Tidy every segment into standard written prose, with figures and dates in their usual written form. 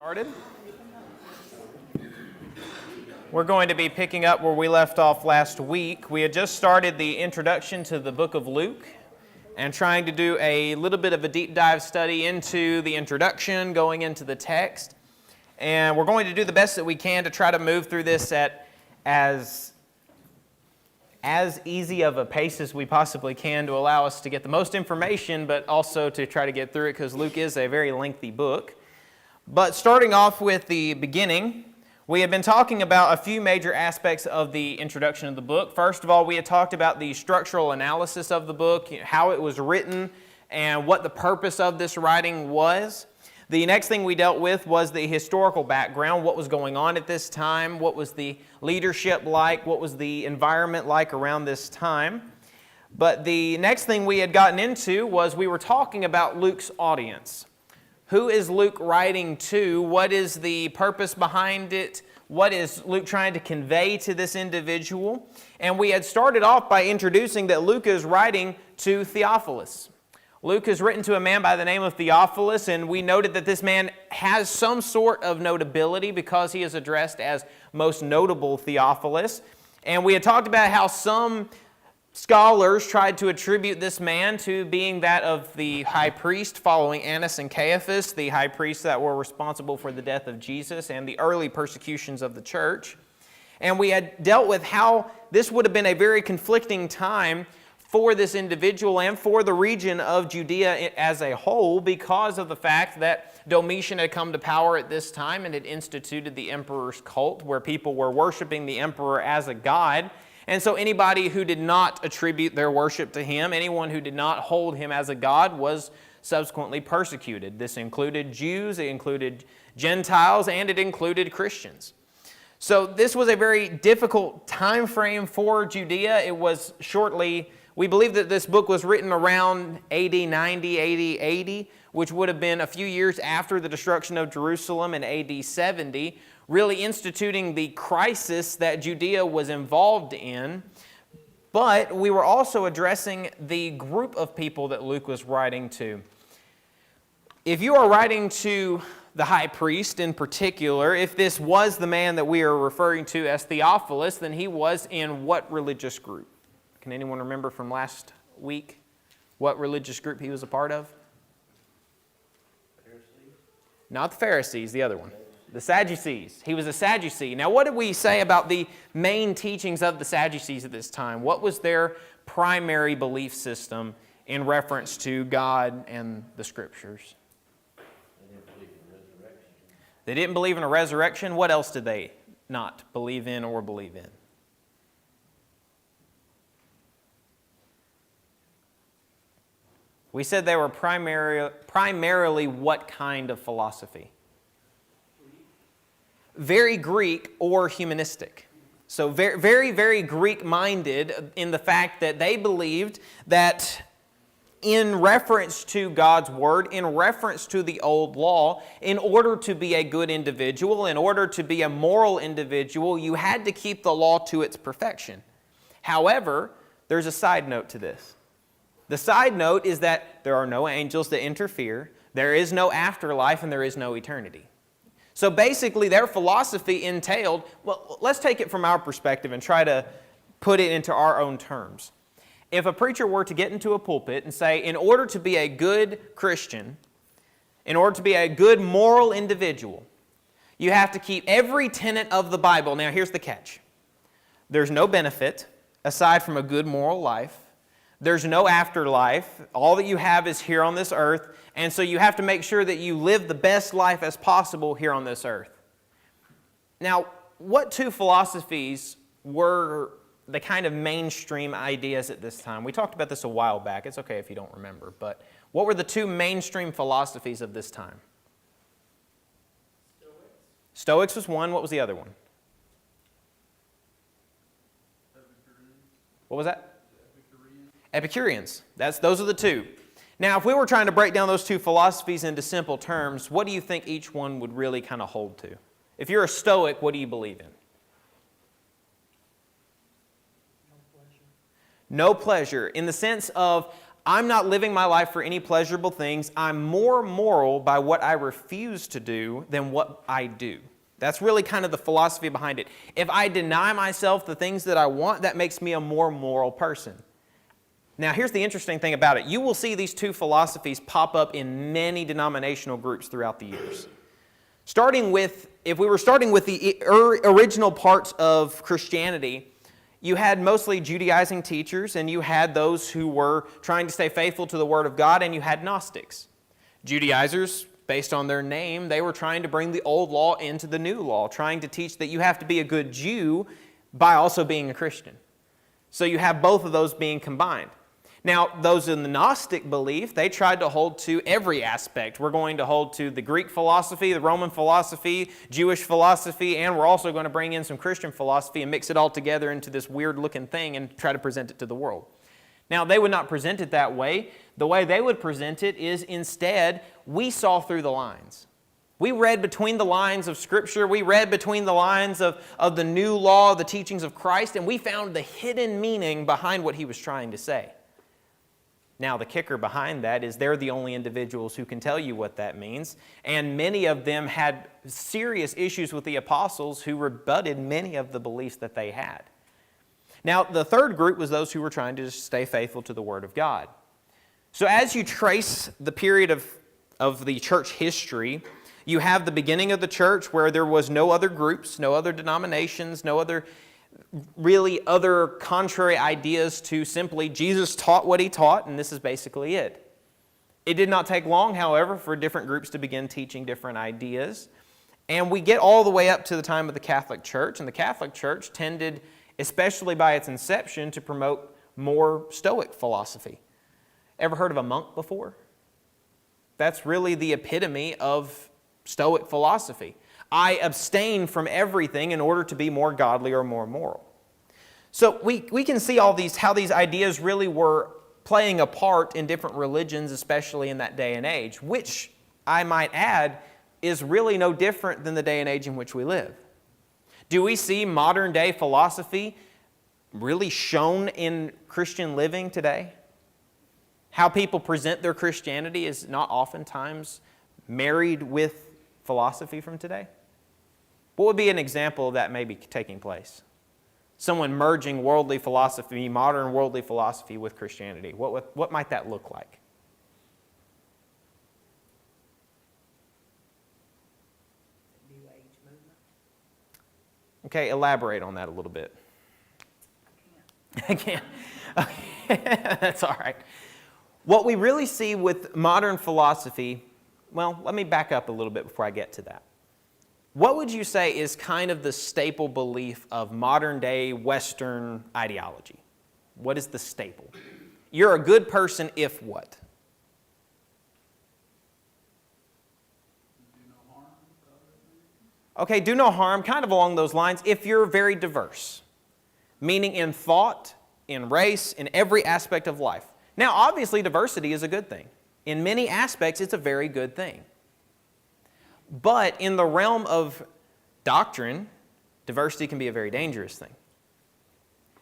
Started. We're going to be picking up where we left off last week. We had just started the introduction to the book of Luke and trying to do a little bit of a deep dive study into the introduction, going into the text. And we're going to do the best that we can to try to move through this at as easy of a pace as we possibly can to allow us to get the most information, but also to try to get through it because Luke is a very lengthy book. But starting off with the beginning, we have been talking about a few major aspects of the introduction of the book. First of all, we had talked about the structural analysis of the book, how it was written, and what the purpose of this writing was. The next thing we dealt with was the historical background, what was going on at this time, what was the leadership like, what was the environment like around this time. But the next thing we had gotten into was we were talking about Luke's audience. Who is Luke writing to? What is the purpose behind it? What is Luke trying to convey to this individual? And we had started off by introducing that Luke is writing to Theophilus. Luke is written to a man by the name of Theophilus, and we noted that this man has some sort of notability because he is addressed as most notable Theophilus. And we had talked about how some scholars tried to attribute this man to being that of the high priest following Annas and Caiaphas, the high priests that were responsible for the death of Jesus and the early persecutions of the church. And we had dealt with how this would have been a very conflicting time for this individual and for the region of Judea as a whole because of the fact that Domitian had come to power at this time and had instituted the emperor's cult where people were worshiping the emperor as a god. And so anybody who did not attribute their worship to him, anyone who did not hold him as a god, was subsequently persecuted. This included Jews, it included Gentiles, and it included Christians. So this was a very difficult time frame for Judea. It was shortly, we believe that this book was written around AD 90, AD 80, which would have been a few years after the destruction of Jerusalem in AD 70, really instituting the crisis that Judea was involved in. But we were also addressing the group of people that Luke was writing to. If you are writing to the high priest in particular, if this was the man that we are referring to as Theophilus, then he was in what religious group? Can anyone remember from last week what religious group he was a part of? Pharisees. Not the Pharisees, the other one. The Sadducees. He was a Sadducee. Now, what did we say about the main teachings of the Sadducees at this time? What was their primary belief system in reference to God and the Scriptures? They didn't believe in a resurrection. What else did they not believe in or believe in? We said they were primarily what kind of philosophy? Very Greek or humanistic. So very, very Greek-minded in the fact that they believed that in reference to God's Word, in reference to the old law, in order to be a good individual, in order to be a moral individual, you had to keep the law to its perfection. However, there's a side note to this. The side note is that there are no angels that interfere, there is no afterlife, and there is no eternity. So basically, their philosophy entailed, well, let's take it from our perspective and try to put it into our own terms. If a preacher were to get into a pulpit and say, in order to be a good Christian, in order to be a good moral individual, you have to keep every tenet of the Bible. Now, here's the catch. There's no benefit aside from a good moral life. There's no afterlife. All that you have is here on this earth. And so you have to make sure that you live the best life as possible here on this earth. Now, what two philosophies were the kind of mainstream ideas at this time? We talked about this a while back. It's okay if you don't remember. But what were the two mainstream philosophies of this time? Stoics was one. What was the other one? What was that? Epicureans. Those are the two. Now, if we were trying to break down those two philosophies into simple terms, what do you think each one would really kind of hold to? If you're a Stoic, what do you believe in? No pleasure. In the sense of, I'm not living my life for any pleasurable things. I'm more moral by what I refuse to do than what I do. That's really kind of the philosophy behind it. If I deny myself the things that I want, that makes me a more moral person. Now, here's the interesting thing about it. You will see these two philosophies pop up in many denominational groups throughout the years. If we were starting with the original parts of Christianity, you had mostly Judaizing teachers, and you had those who were trying to stay faithful to the Word of God, and you had Gnostics. Judaizers, based on their name, they were trying to bring the old law into the new law, trying to teach that you have to be a good Jew by also being a Christian. So you have both of those being combined. Now, those in the Gnostic belief, they tried to hold to every aspect. We're going to hold to the Greek philosophy, the Roman philosophy, Jewish philosophy, and we're also going to bring in some Christian philosophy and mix it all together into this weird-looking thing and try to present it to the world. Now, they would not present it that way. The way they would present it is instead, we saw through the lines. We read between the lines of Scripture. We read between the lines of the new law, the teachings of Christ, and we found the hidden meaning behind what he was trying to say. Now, the kicker behind that is they're the only individuals who can tell you what that means, and many of them had serious issues with the apostles who rebutted many of the beliefs that they had. Now, the third group was those who were trying to stay faithful to the Word of God. So as you trace the period of the church history, you have the beginning of the church where there was no other groups, no other denominations, no other contrary ideas to simply Jesus taught what he taught, and this is basically it. It did not take long, however, for different groups to begin teaching different ideas. And we get all the way up to the time of the Catholic Church, and the Catholic Church tended, especially by its inception, to promote more Stoic philosophy. Ever heard of a monk before? That's really the epitome of Stoic philosophy. I abstain from everything in order to be more godly or more moral. So we can see how these ideas really were playing a part in different religions, especially in that day and age, which, I might add, is really no different than the day and age in which we live. Do we see modern day philosophy really shown in Christian living today? How people present their Christianity is not oftentimes married with philosophy from today? What would be an example of that maybe taking place? Someone merging worldly philosophy, modern worldly philosophy with Christianity. What might that look like? New Age movement. Okay, elaborate on that a little bit. I can't. Okay. That's all right. What we really see with modern philosophy, well, let me back up a little bit before I get to that. What would you say is kind of the staple belief of modern day Western ideology? What is the staple? You're a good person if what? Do no harm. Okay, do no harm, kind of along those lines, if you're very diverse. Meaning in thought, in race, in every aspect of life. Now, obviously, diversity is a good thing. In many aspects, it's a very good thing. But in the realm of doctrine, diversity can be a very dangerous thing,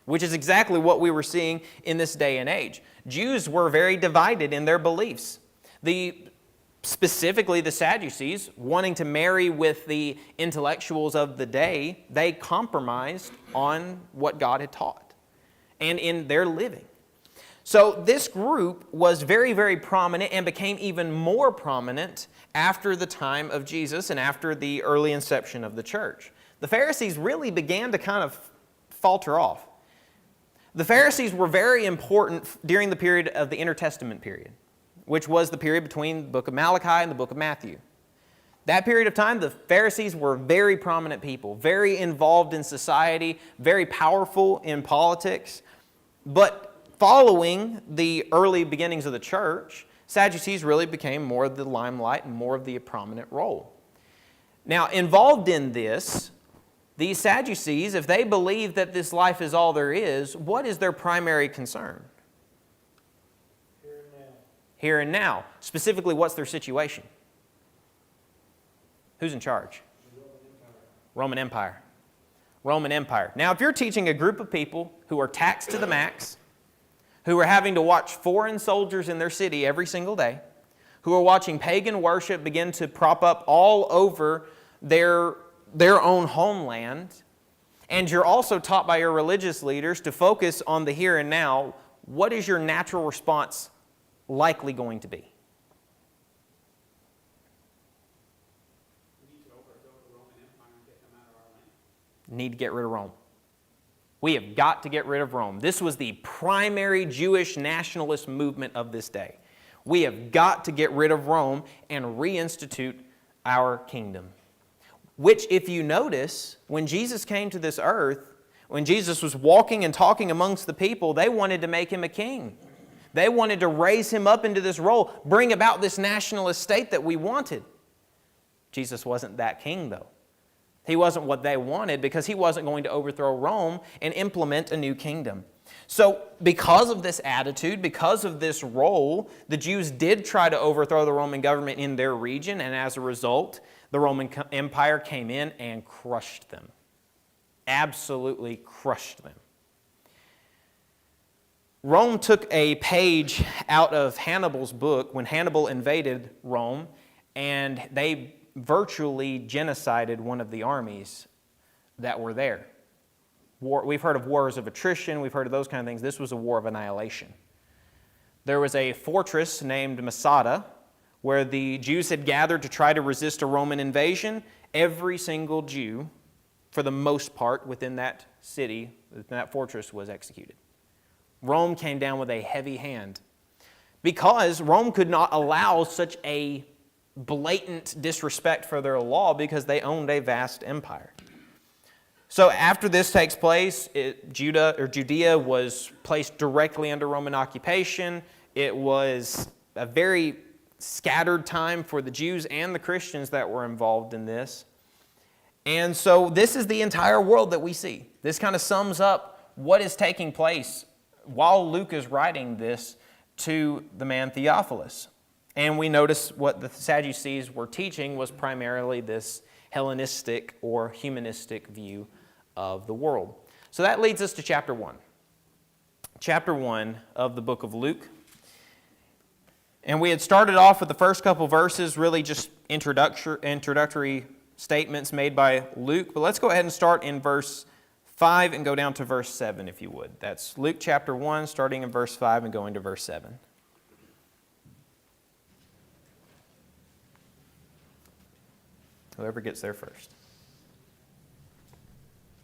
which is exactly what we were seeing in this day and age. Jews were very divided in their beliefs. Specifically, the Sadducees, wanting to marry with the intellectuals of the day, they compromised on what God had taught and in their living. So this group was very, very prominent and became even more prominent after the time of Jesus and after the early inception of the church. The Pharisees really began to kind of falter off. The Pharisees were very important during the period of the Intertestament period, which was the period between the book of Malachi and the book of Matthew. That period of time, the Pharisees were very prominent people, very involved in society, very powerful in politics. But following the early beginnings of the church, Sadducees really became more of the limelight and more of the prominent role. Now, involved in this, these Sadducees, if they believe that this life is all there is, what is their primary concern? Here and now. Here and now. Specifically, what's their situation? Who's in charge? The Roman Empire. Roman Empire. Roman Empire. Now, if you're teaching a group of people who are taxed to the max, who were having to watch foreign soldiers in their city every single day, who are watching pagan worship begin to prop up all over their own homeland. And you're also taught by your religious leaders to focus on the here and now. What is your natural response likely going to be? We need to overthrow the Roman Empire and get them out of our land. Need to get rid of Rome. We have got to get rid of Rome. This was the primary Jewish nationalist movement of this day. We have got to get rid of Rome and reinstitute our kingdom. Which, if you notice, when Jesus came to this earth, when Jesus was walking and talking amongst the people, they wanted to make him a king. They wanted to raise him up into this role, bring about this nationalist state that we wanted. Jesus wasn't that king, though. He wasn't what they wanted because he wasn't going to overthrow Rome and implement a new kingdom. So because of this attitude, because of this role, the Jews did try to overthrow the Roman government in their region, and as a result, the Roman Empire came in and crushed them. Absolutely crushed them. Rome took a page out of Hannibal's book when Hannibal invaded Rome, and they virtually genocided one of the armies that were there. We've heard of wars of attrition, we've heard of those kind of things. This was a war of annihilation. There was a fortress named Masada where the Jews had gathered to try to resist a Roman invasion. Every single Jew, for the most part, within that city, within that fortress, was executed. Rome came down with a heavy hand because Rome could not allow such a blatant disrespect for their law because they owned a vast empire. So after this takes place, Judea was placed directly under Roman occupation. It was a very scattered time for the Jews and the Christians that were involved in this. And so this is the entire world that we see. This kind of sums up what is taking place while Luke is writing this to the man Theophilus. And we notice what the Sadducees were teaching was primarily this Hellenistic or humanistic view of the world. So that leads us to chapter 1. Chapter 1 of the book of Luke. And we had started off with the first couple verses, really just introductory statements made by Luke. But let's go ahead and start in verse 5 and go down to verse 7, if you would. That's Luke chapter 1, starting in verse 5 and going to verse 7. Whoever gets there first.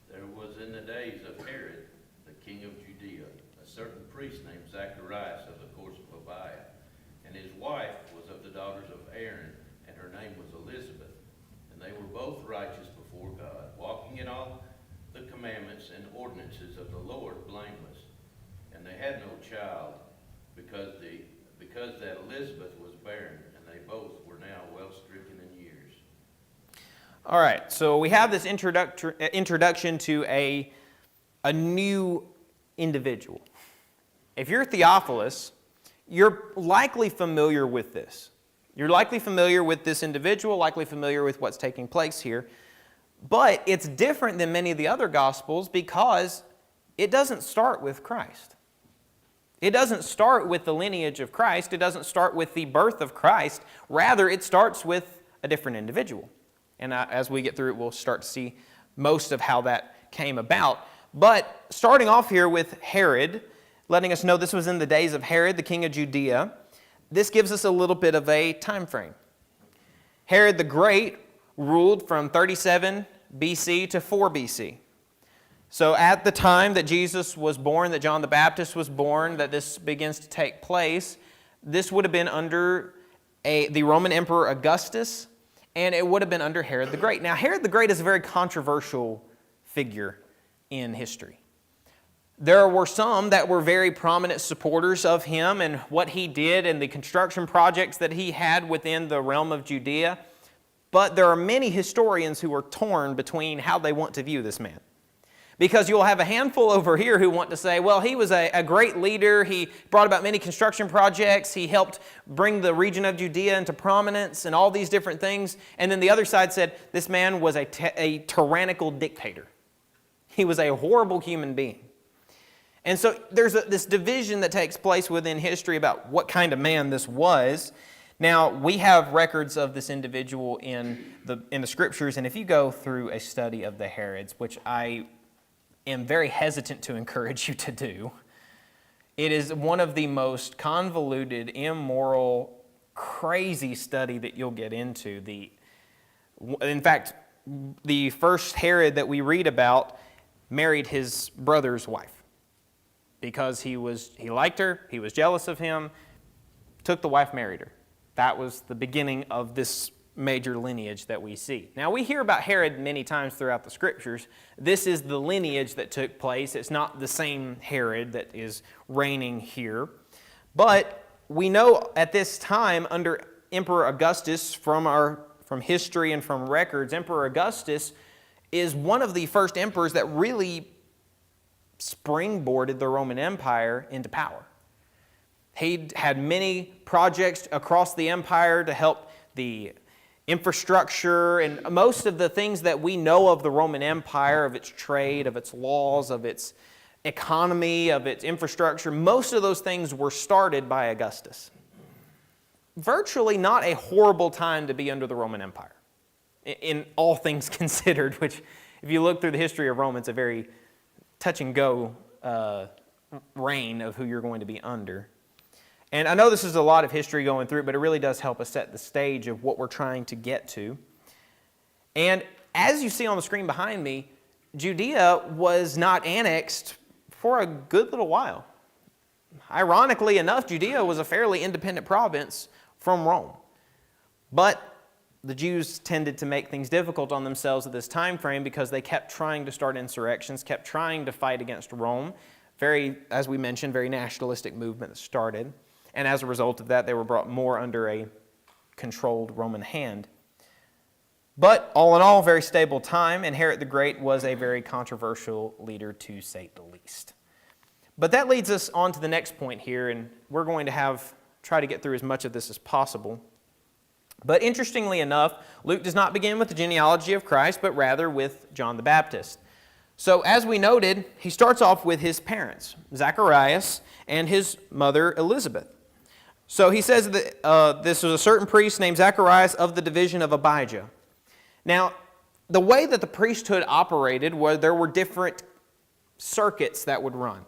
There was in the days of Herod, the king of Judea, a certain priest named Zacharias of the course of Abiah, and his wife was of the daughters of Aaron, and her name was Elizabeth. And they were both righteous before God, walking in all the commandments and ordinances of the Lord blameless. And they had no child, because that Elizabeth was barren, and they both were now well stricken in years. All right, so we have this introduction to a new individual. If you're Theophilus, you're likely familiar with this. You're likely familiar with this individual, likely familiar with what's taking place here. But it's different than many of the other Gospels because it doesn't start with Christ. It doesn't start with the lineage of Christ. It doesn't start with the birth of Christ. Rather, it starts with a different individual. And as we get through it, we'll start to see most of how that came about. But starting off here with Herod, letting us know this was in the days of Herod, the king of Judea, this gives us a little bit of a time frame. Herod the Great ruled from 37 BC to 4 BC. So at the time that Jesus was born, that John the Baptist was born, that this begins to take place, this would have been under the Roman Emperor Augustus, and it would have been under Herod the Great. Now, Herod the Great is a very controversial figure in history. There were some that were very prominent supporters of him and what he did and the construction projects that he had within the realm of Judea. But there are many historians who are torn between how they want to view this man. Because you'll have a handful over here who want to say, well, he was a great leader. He brought about many construction projects. He helped bring the region of Judea into prominence and all these different things. And then the other side said this man was a tyrannical dictator. He was a horrible human being. And so there's this division that takes place within history about what kind of man this was. Now, we have records of this individual in the Scriptures, and if you go through a study of the Herods, which I am very hesitant to encourage you to do, it is one of the most convoluted, immoral, crazy study that you'll get into. In fact, the first Herod that we read about married his brother's wife because he liked her, he was jealous of him, took the wife, married her. That was the beginning of this major lineage that we see. Now, we hear about Herod many times throughout the Scriptures. This is the lineage that took place. It's not the same Herod that is reigning here. But we know at this time, under Emperor Augustus, from history and from records, Emperor Augustus is one of the first emperors that really springboarded the Roman Empire into power. He had many projects across the empire to help the infrastructure and most of the things that we know of the Roman Empire, of its trade, of its laws, of its economy, of its infrastructure. Most of those things were started by Augustus. Virtually not a horrible time to be under the Roman Empire, in all things considered, which if you look through the history of Rome, it's a very touch-and-go reign of who you're going to be under. And I know this is a lot of history going through it, but it really does help us set the stage of what we're trying to get to. And as you see on the screen behind me, Judea was not annexed for a good little while. Ironically enough, Judea was a fairly independent province from Rome. But the Jews tended to make things difficult on themselves at this time frame because they kept trying to start insurrections, kept trying to fight against Rome. Very, as we mentioned, very nationalistic movement that started. And as a result of that, they were brought more under a controlled Roman hand. But all in all, very stable time, and Herod the Great was a very controversial leader, to say the least. But that leads us on to the next point here, and we're going to try to get through as much of this as possible. But interestingly enough, Luke does not begin with the genealogy of Christ, but rather with John the Baptist. So as we noted, he starts off with his parents, Zacharias and his mother Elizabeth. So he says that this was a certain priest named Zacharias of the division of Abijah. Now, the way that the priesthood operated was there were different circuits that would run.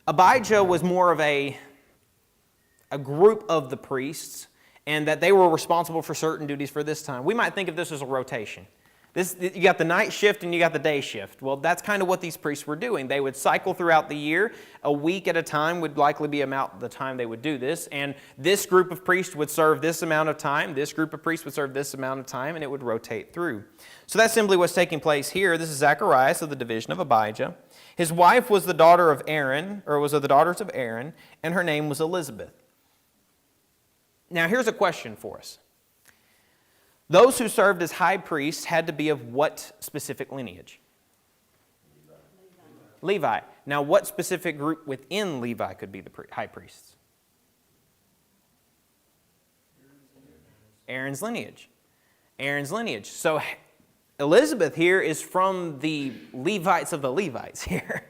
Abijah was more of a group of the priests, and that they were responsible for certain duties for this time. We might think of this as a rotation. You got the night shift and you got the day shift. Well, that's kind of what these priests were doing. They would cycle throughout the year. A week at a time would likely be about the time they would do this. And this group of priests would serve this amount of time. This group of priests would serve this amount of time, and it would rotate through. So that's simply what's taking place here. This is Zacharias of the division of Abijah. His wife was the daughter of Aaron, or was of the daughters of Aaron, and her name was Elizabeth. Now, here's a question for us. Those who served as high priests had to be of what specific lineage? Levi. Now, what specific group within Levi could be the high priests? Aaron's lineage. Aaron's lineage. So Elizabeth here is from the Levites of the Levites here.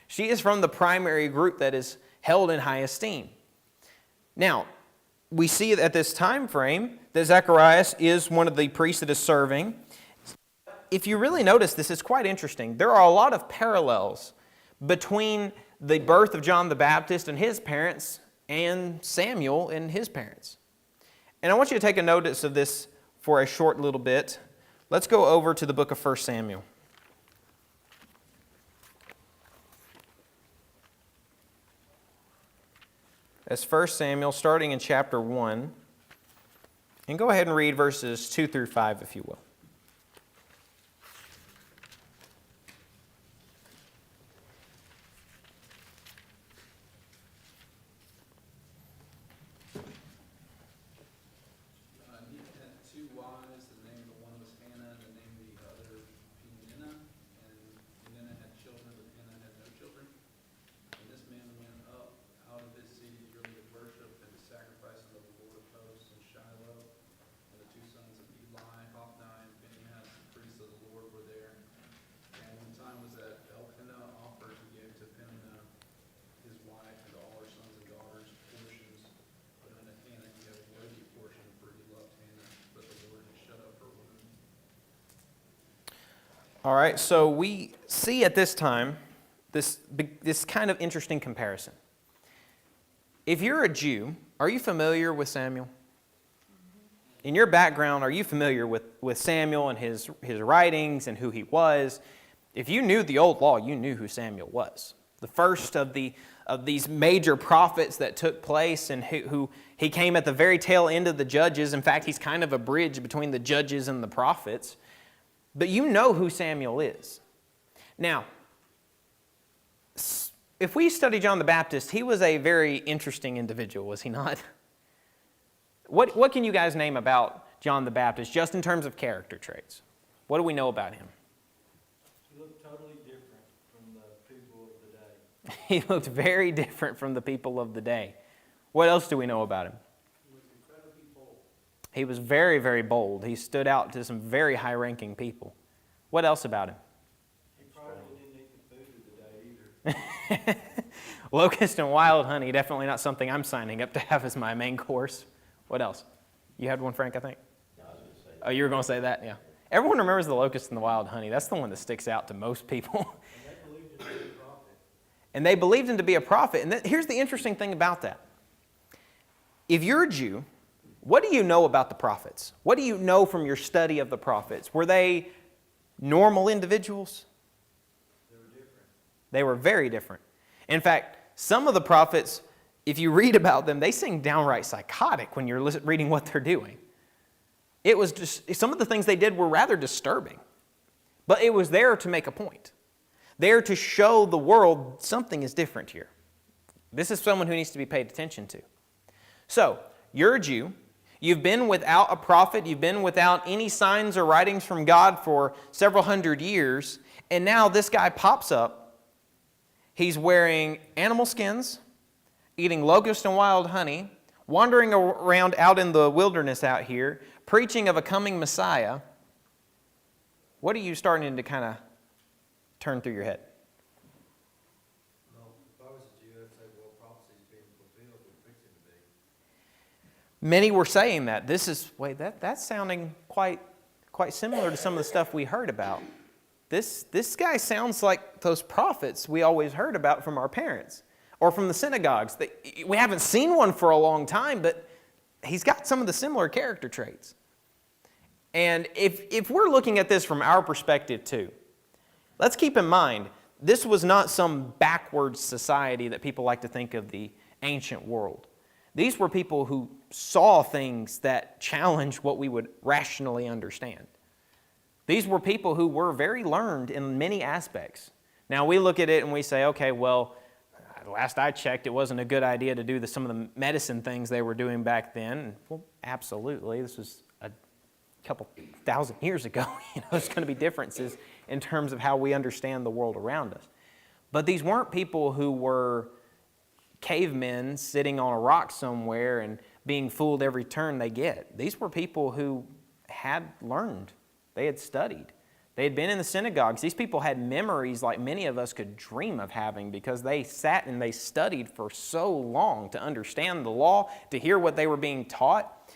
She is from the primary group that is held in high esteem. Now, we see at this time frame that Zacharias is one of the priests that is serving. If you really notice this, it's quite interesting. There are a lot of parallels between the birth of John the Baptist and his parents and Samuel and his parents. And I want you to take a notice of this for a short little bit. Let's go over to the book of 1 Samuel. That's 1 Samuel, starting in chapter 1. And go ahead and read verses 2 through 5, if you will. He had two wives. The name of the one was Hannah, and the name of the other Peninnah. And Peninnah had children, but Hannah had no children. And this man went up out of his city yearly to worship and to sacrifice unto the Lord of hosts in Shiloh. And the two sons of Eli, Hophni and All right, so we see at this time this kind of interesting comparison. If you're a Jew, are you familiar with Samuel? In your background, are you familiar with Samuel and his writings and who he was? If you knew the old law, you knew who Samuel was. The first of these major prophets that took place, and who he came at the very tail end of the judges. In fact, he's kind of a bridge between the judges and the prophets. But you know who Samuel is. Now, if we study John the Baptist, he was a very interesting individual, was he not? What can you guys name about John the Baptist, just in terms of character traits? What do we know about him? He looked totally different from the people of the day. He looked very different from the people of the day. What else do we know about him? He was incredibly bold. He was very, very bold. He stood out to some very high-ranking people. What else about him? He probably didn't eat the food of the day either. Locust and wild honey, definitely not something I'm signing up to have as my main course. What else? You had one, Frank, I think? I was going to say. Oh, you were going to say that? Yeah. Everyone remembers the locust and the wild honey. That's the one that sticks out to most people. And they believed him to be a prophet. And they believed him to be a prophet. And here's the interesting thing about that. If you're a Jew, what do you know about the prophets? What do you know from your study of the prophets? Were they normal individuals? They were different. They were very different. In fact, some of the prophets, if you read about them, they seem downright psychotic when you're reading what they're doing. It was just, some of the things they did were rather disturbing. But it was there to make a point. There to show the world something is different here. This is someone who needs to be paid attention to. So, you're a Jew. You've been without a prophet. You've been without any signs or writings from God for several hundred years. And now this guy pops up. He's wearing animal skins, eating locust and wild honey, wandering around out in the wilderness out here, preaching of a coming Messiah. What are you starting to kind of turn through your head? Well, if I was a Jew, I'd say, well, prophecy's being fulfilled and fixing to be. Many were saying that. That's sounding quite similar to some of the stuff we heard about. This guy sounds like those prophets we always heard about from our parents or from the synagogues. We haven't seen one for a long time, but he's got some of the similar character traits. And if we're looking at this from our perspective too, let's keep in mind, this was not some backwards society that people like to think of the ancient world. These were people who saw things that challenged what we would rationally understand. These were people who were very learned in many aspects. Now we look at it and we say, okay, well, last I checked, it wasn't a good idea to do some of the medicine things they were doing back then. Well, absolutely. This was a couple thousand years ago. There's going to be differences in terms of how we understand the world around us. But these weren't people who were cavemen sitting on a rock somewhere and being fooled every turn they get. These were people who had learned. They had studied. They had been in the synagogues. These people had memories like many of us could dream of having because they sat and they studied for so long to understand the law, to hear what they were being taught.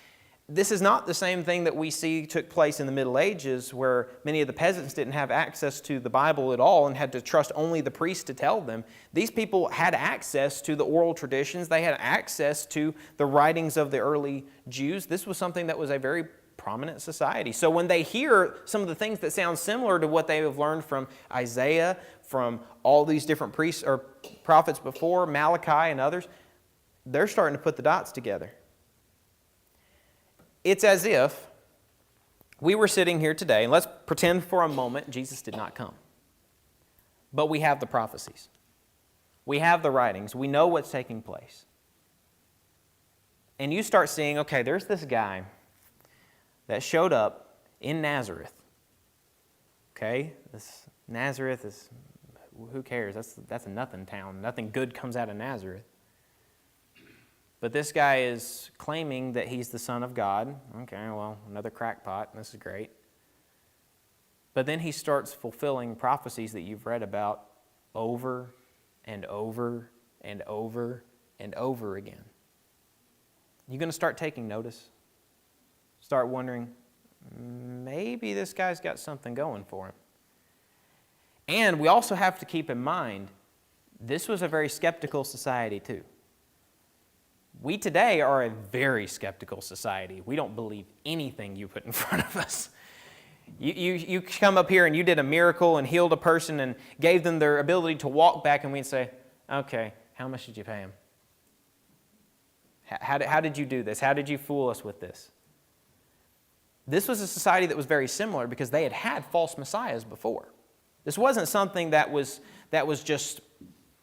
This is not the same thing that we see took place in the Middle Ages where many of the peasants didn't have access to the Bible at all and had to trust only the priest to tell them. These people had access to the oral traditions. They had access to the writings of the early Jews. This was something that was a very prominent society. So when they hear some of the things that sound similar to what they have learned from Isaiah, from all these different priests or prophets before, Malachi and others, they're starting to put the dots together. It's as if we were sitting here today, and let's pretend for a moment Jesus did not come. But we have the prophecies. We have the writings. We know what's taking place. And you start seeing, okay, there's this guy that showed up in Nazareth. Okay? This Nazareth is, who cares? That's a nothing town. Nothing good comes out of Nazareth. But this guy is claiming that he's the Son of God. Okay, well, another crackpot. This is great. But then he starts fulfilling prophecies that you've read about over and over and over and over again. You're going to start taking notice. Start wondering, maybe this guy's got something going for him. And we also have to keep in mind, this was a very skeptical society too. We today are a very skeptical society. We don't believe anything you put in front of us. You come up here and you did a miracle and healed a person and gave them their ability to walk back, and we'd say, okay, how much did you pay him? How did you do this? How did you fool us with this? This was a society that was very similar because they had false messiahs before. This wasn't something that was just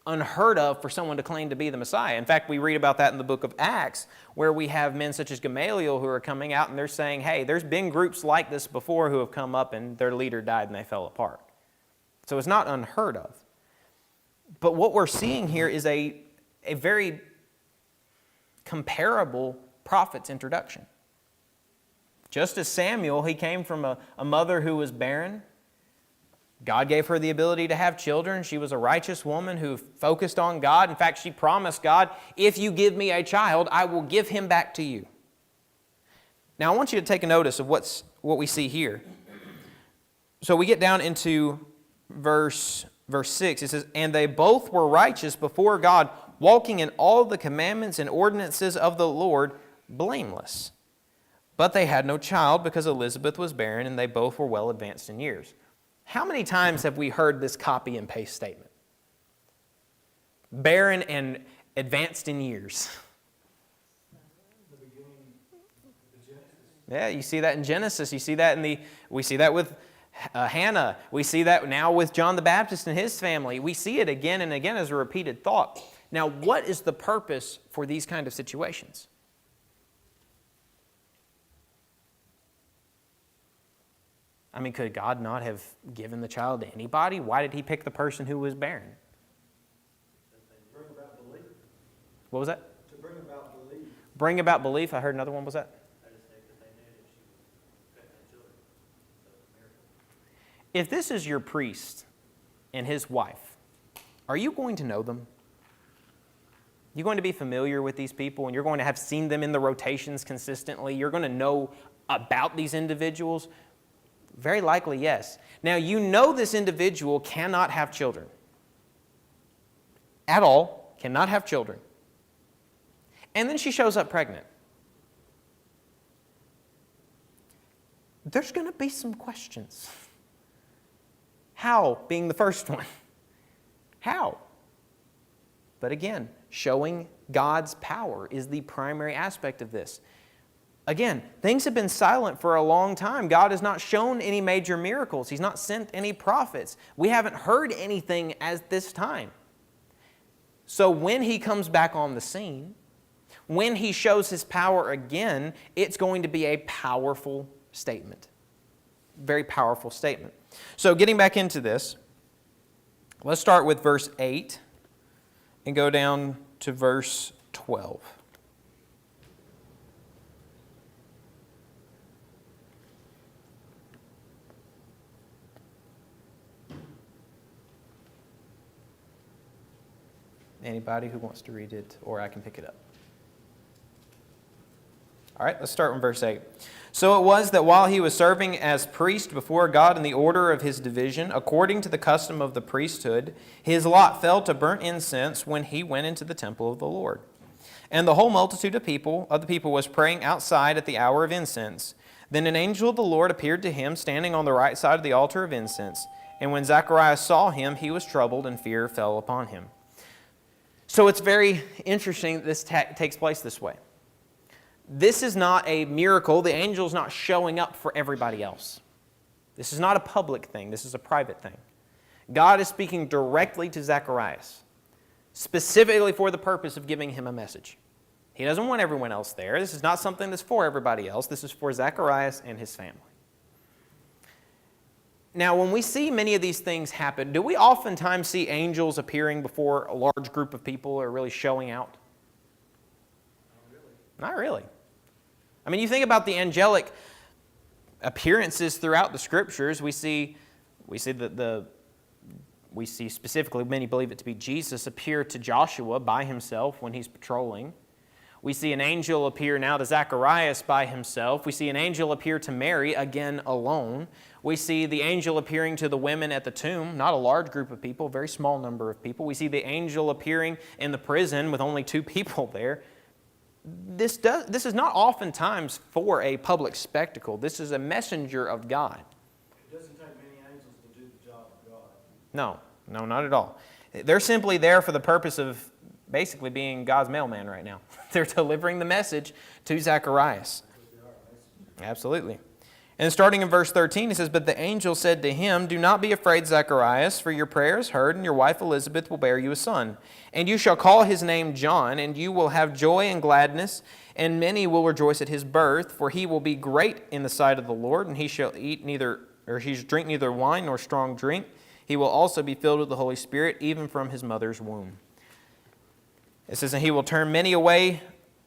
unheard of for someone to claim to be the Messiah. In fact, we read about that in the book of Acts, where we have men such as Gamaliel who are coming out and they're saying, hey, there's been groups like this before who have come up and their leader died and they fell apart. So it's not unheard of. But what we're seeing here is a very comparable prophet's introduction. Just as Samuel, he came from a mother who was barren. God gave her the ability to have children. She was a righteous woman who focused on God. In fact, she promised God, if you give me a child, I will give him back to you. Now, I want you to take a notice of what we see here. So we get down into verse 6. It says, and they both were righteous before God, walking in all the commandments and ordinances of the Lord, blameless. But they had no child because Elizabeth was barren, and they both were well advanced in years. How many times have we heard this copy and paste statement? Barren and advanced in years. Yeah, you see that in Genesis. You see that we see that with Hannah. We see that now with John the Baptist and his family. We see it again and again as a repeated thought. Now, what is the purpose for these kind of situations? I mean, could God not have given the child to anybody? Why did he pick the person who was barren? To bring about belief. What was that? To bring about belief. Bring about belief. I heard another one. What was that? I just think that they knew that she was pregnant with children. So it's a miracle. If this is your priest and his wife, are you going to know them? You're going to be familiar with these people, and you're going to have seen them in the rotations consistently. You're going to know about these individuals. Very likely, yes. Now, you know this individual cannot have children. At all, cannot have children. And then she shows up pregnant. There's going to be some questions. How being the first one? How? But again, showing God's power is the primary aspect of this. Again, things have been silent for a long time. God has not shown any major miracles. He's not sent any prophets. We haven't heard anything at this time. So when he comes back on the scene, when he shows his power again, it's going to be a powerful statement. Very powerful statement. So getting back into this, let's start with verse 8 and go down to verse 12. Anybody who wants to read it, or I can pick it up. All right, let's start with verse 8. So it was that while he was serving as priest before God in the order of his division, according to the custom of the priesthood, his lot fell to burnt incense when he went into the temple of the Lord. And the whole multitude of the people was praying outside at the hour of incense. Then an angel of the Lord appeared to him, standing on the right side of the altar of incense. And when Zacharias saw him, he was troubled, and fear fell upon him. So it's very interesting that this takes place this way. This is not a miracle. The angel's not showing up for everybody else. This is not a public thing. This is a private thing. God is speaking directly to Zacharias, specifically for the purpose of giving him a message. He doesn't want everyone else there. This is not something that's for everybody else. This is for Zacharias and his family. Now, when we see many of these things happen, do we oftentimes see angels appearing before a large group of people or really showing out? Not really. I mean, you think about the angelic appearances throughout the Scriptures. We see specifically, many believe it to be Jesus, appear to Joshua by himself when he's patrolling. We see an angel appear now to Zacharias by himself. We see an angel appear to Mary, again alone. We see the angel appearing to the women at the tomb, not a large group of people, a very small number of people. We see the angel appearing in the prison with only 2 people there. This is not oftentimes for a public spectacle. This is a messenger of God. It doesn't take many angels to do the job of God. No, not at all. They're simply there for the purpose of basically being God's mailman right now. They're delivering the message to Zacharias. Absolutely. And starting in verse 13, it says, "But the angel said to him, 'Do not be afraid, Zacharias, for your prayer is heard, and your wife Elizabeth will bear you a son. And you shall call his name John, and you will have joy and gladness, and many will rejoice at his birth, for he will be great in the sight of the Lord, and he shall drink neither wine nor strong drink. He will also be filled with the Holy Spirit, even from his mother's womb.'" It says, "And he will turn many away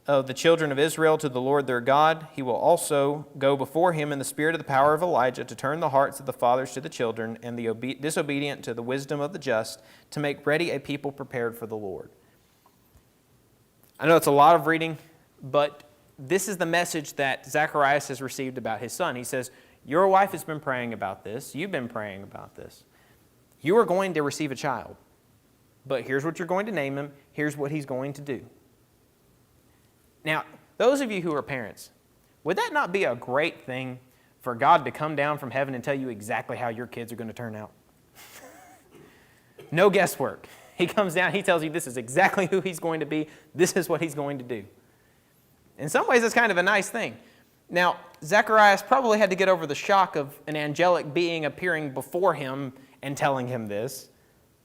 of the children of Israel to the Lord their God. He will also go before him in the spirit of the power of Elijah to turn the hearts of the fathers to the children and the disobedient to the wisdom of the just, to make ready a people prepared for the Lord." I know it's a lot of reading, but this is the message that Zacharias has received about his son. He says, your wife has been praying about this. You've been praying about this. You are going to receive a child. But here's what you're going to name him. Here's what he's going to do. Now, those of you who are parents, would that not be a great thing for God to come down from heaven and tell you exactly how your kids are going to turn out? No guesswork. He comes down, he tells you this is exactly who he's going to be. This is what he's going to do. In some ways, it's kind of a nice thing. Now, Zacharias probably had to get over the shock of an angelic being appearing before him and telling him this,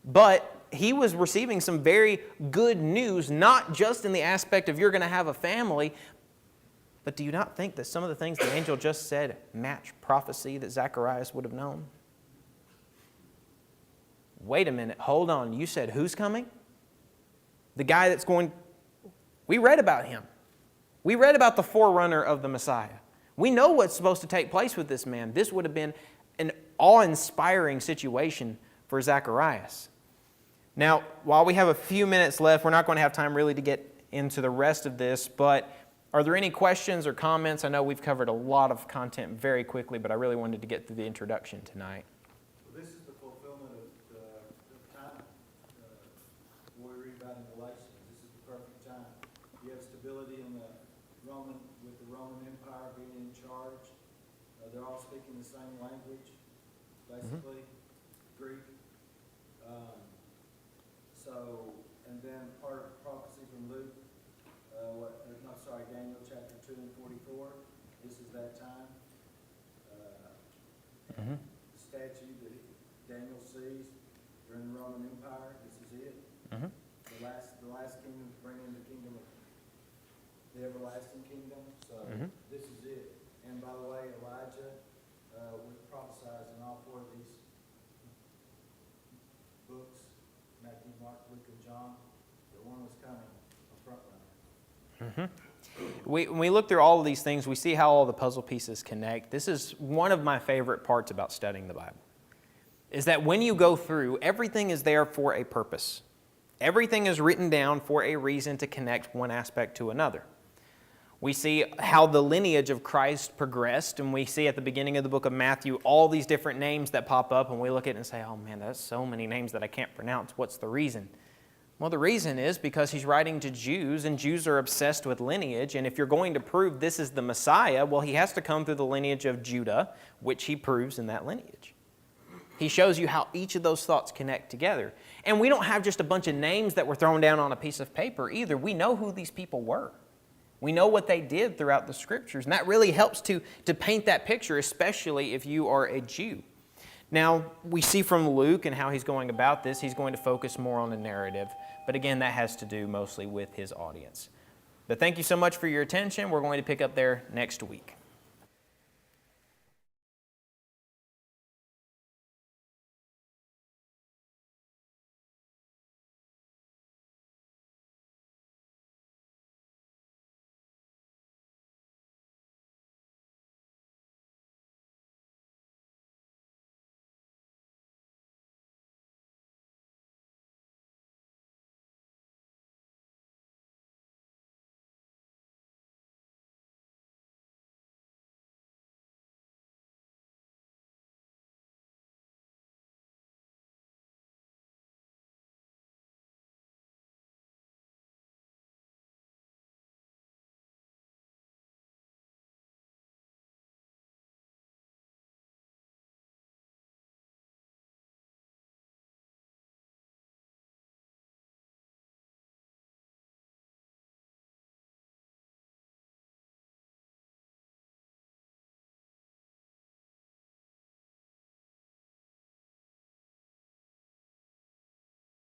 but he was receiving some very good news, not just in the aspect of you're going to have a family, but do you not think that some of the things the angel just said match prophecy that Zacharias would have known? Wait a minute, hold on. You said who's coming? The guy that's going... We read about him. We read about the forerunner of the Messiah. We know what's supposed to take place with this man. This would have been an awe-inspiring situation for Zacharias. Now, while we have a few minutes left, we're not going to have time really to get into the rest of this, but are there any questions or comments? I know we've covered a lot of content very quickly, but I really wanted to get through the introduction tonight. Well, this is the fulfillment of the time. What we read about in Galatians. This is the perfect time. You have stability in with the Roman Empire being in charge. They're all speaking the same language, basically, Greek. And then part of prophecy from Luke, Daniel chapter 2 and 44. This is that time. The statue that Daniel sees during the Roman Empire, this is it. The last kingdom to bring in the kingdom of the everlasting kingdom. So this is it. And by the way, Elijah was prophesied in all 4 of these books, Matthew, Mark, Luke, and John. The one was coming, a front runner. When we look through all of these things, we see how all the puzzle pieces connect. This is one of my favorite parts about studying the Bible, is that when you go through, everything is there for a purpose. Everything is written down for a reason to connect one aspect to another. We see how the lineage of Christ progressed, and we see at the beginning of the book of Matthew all these different names that pop up, and we look at it and say, oh man, that's so many names that I can't pronounce. What's the reason? Well, the reason is because he's writing to Jews, and Jews are obsessed with lineage, and if you're going to prove this is the Messiah, well, he has to come through the lineage of Judah, which he proves in that lineage. He shows you how each of those thoughts connect together. And we don't have just a bunch of names that were thrown down on a piece of paper either. We know who these people were. We know what they did throughout the Scriptures, and that really helps to paint that picture, especially if you are a Jew. Now, we see from Luke and how he's going about this, he's going to focus more on the narrative. But again, that has to do mostly with his audience. But thank you so much for your attention. We're going to pick up there next week.